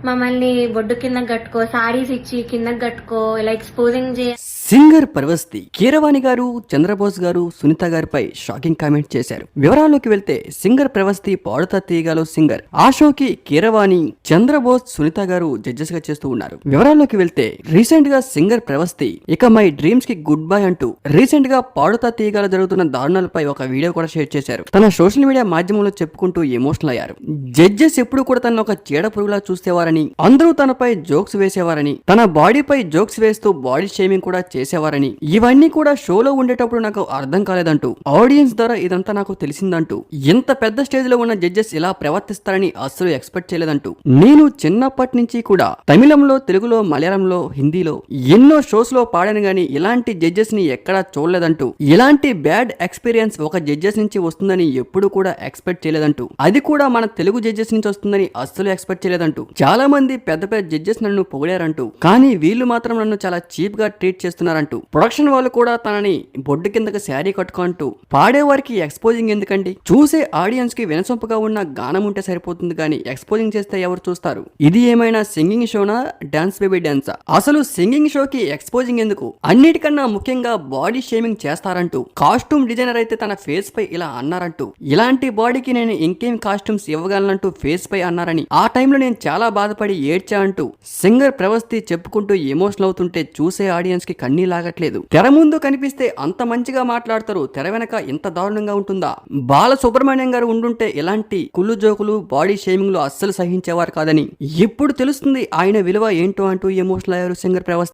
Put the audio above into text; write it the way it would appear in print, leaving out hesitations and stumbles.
మమ్మల్ని బొడ్డు కింద కట్టుకో, సారీస్ ఇచ్చి కింద కట్టుకో, ఇలా ఎక్స్పోజింగ్ సింగర్ ప్రవస్తి కీరవాణి గారు, చంద్రబోస్ గారు సునీత గారిపై షాకింగ్ కామెంట్ చేశారు. వివరాల్లోకి వెళ్తే సింగర్ ప్రవస్తి పాడుతా తీయగాలో సింగర్. ఆ షోకి కీరవాణి, చంద్రబోస్, సునీత గారు జడ్జెస్ గా చేస్తూ ఉన్నారు. వివరాల్లోకి వెళ్తే రీసెంట్ గా సింగర్ ప్రవస్తి ఇక మై డ్రీమ్స్ కి గుడ్ బై అంటూ రీసెంట్ గా పాడుతా తీయగాలో జరుగుతున్న దారుణాలపై ఒక వీడియో కూడా షేర్ చేశారు. తన సోషల్ మీడియా మాధ్యమంలో చెప్పుకుంటూ ఎమోషనల్ అయ్యారు. జడ్జెస్ ఎప్పుడు కూడా తన ఒక చీడ పురుగులా చూసేవారని, అందరూ తనపై జోక్స్ వేసేవారని, తన బాడీపై జోక్స్ వేస్తూ బాడీ షేమింగ్ కూడా చేసేవారని, ఇవన్నీ కూడా షోలో ఉండేటప్పుడు నాకు అర్థం కాలేదంటూ, ఆడియన్స్ ద్వారా ఇదంతా నాకు తెలిసిందంటూ, ఇంత పెద్ద స్టేజ్ లో ఉన్న జడ్జెస్ ఇలా ప్రవర్తిస్తారని అస్సలు ఎక్స్పెక్ట్ చేయలేదంటూ, నేను చిన్నప్పటి నుంచి కూడా తమిళంలో, తెలుగులో, మలయాళంలో, హిందీలో ఎన్నో షోస్ లో పాడాను గానీ ఇలాంటి జడ్జెస్ ని ఎక్కడా చూడలేదంటూ, ఇలాంటి బ్యాడ్ ఎక్స్పీరియన్స్ ఒక జడ్జెస్ నుంచి వస్తుందని ఎప్పుడు కూడా ఎక్స్పెక్ట్ చేయలేదంటూ, అది కూడా మన తెలుగు జడ్జెస్ నుంచి వస్తుందని అస్సలు ఎక్స్పెక్ట్ చేయలేదంటూ, చాలా మంది పెద్ద పెద్ద జడ్జెస్ నన్ను పొగిడారంటూ, కానీ వీళ్ళు మాత్రం నన్ను చాలా చీప్ గా ట్రీట్ చేస్తున్నారు అంటూ, ప్రొడక్షన్ వాళ్ళు కూడా తనని బొడ్డు కిందకి శారీ కట్టుకుంటూ, పాడేవారికి ఎక్స్పోజింగ్ ఎందుకండి, చూసే ఆడియన్స్ కి వినసొంపుగా ఉన్న గానం ఉంటే సరిపోతుంది కానీ ఎక్స్పోజింగ్ చేస్తే ఎవరు చూస్తారు? ఇది ఏమైనా సింగింగ్ షోనా, డాన్స్ బేబీ డాన్సా? అసలు సింగింగ్ షోకి ఎక్స్పోజింగ్ ఎందుకు? అన్నిటికన్నా ముఖ్యంగా బాడీ షేమింగ్ చేస్తారంటూ, కాస్ట్యూమ్ డిజైనర్ అయితే తన ఫేస్ పై ఇలా అన్నారంటూ, ఇలాంటి బాడీకి నేను ఇంకేం కాస్ట్యూమ్స్ ఇవ్వగలనంటూ ఫేస్ పై అన్నారని, ఆ టైంలో నేను చాలా బాధపడి ఏడ్చా అంటూ సింగర్ ప్రవస్తి చెప్పుకుంటూ ఎమోషనల్ అవుతుంటే చూసే ఆడియన్స్ కి కన్నీ లాగట్లేదు. తెర ముందు కనిపిస్తే అంత మంచిగా మాట్లాడతారు, తెర వెనక ఇంత దారుణంగా ఉంటుందా? బాల సుబ్రహ్మణ్యం గారు ఉండుంటే ఇలాంటి కుళ్ళు జోకులు, బాడీ షేమింగ్ లు అస్సలు సహించేవారు కాదని ఇప్పుడు తెలుస్తుంది ఆయన విలువ ఏంటో అంటూ ఎమోషనల్ అయ్యారు సింగర్ ప్రవస్తి.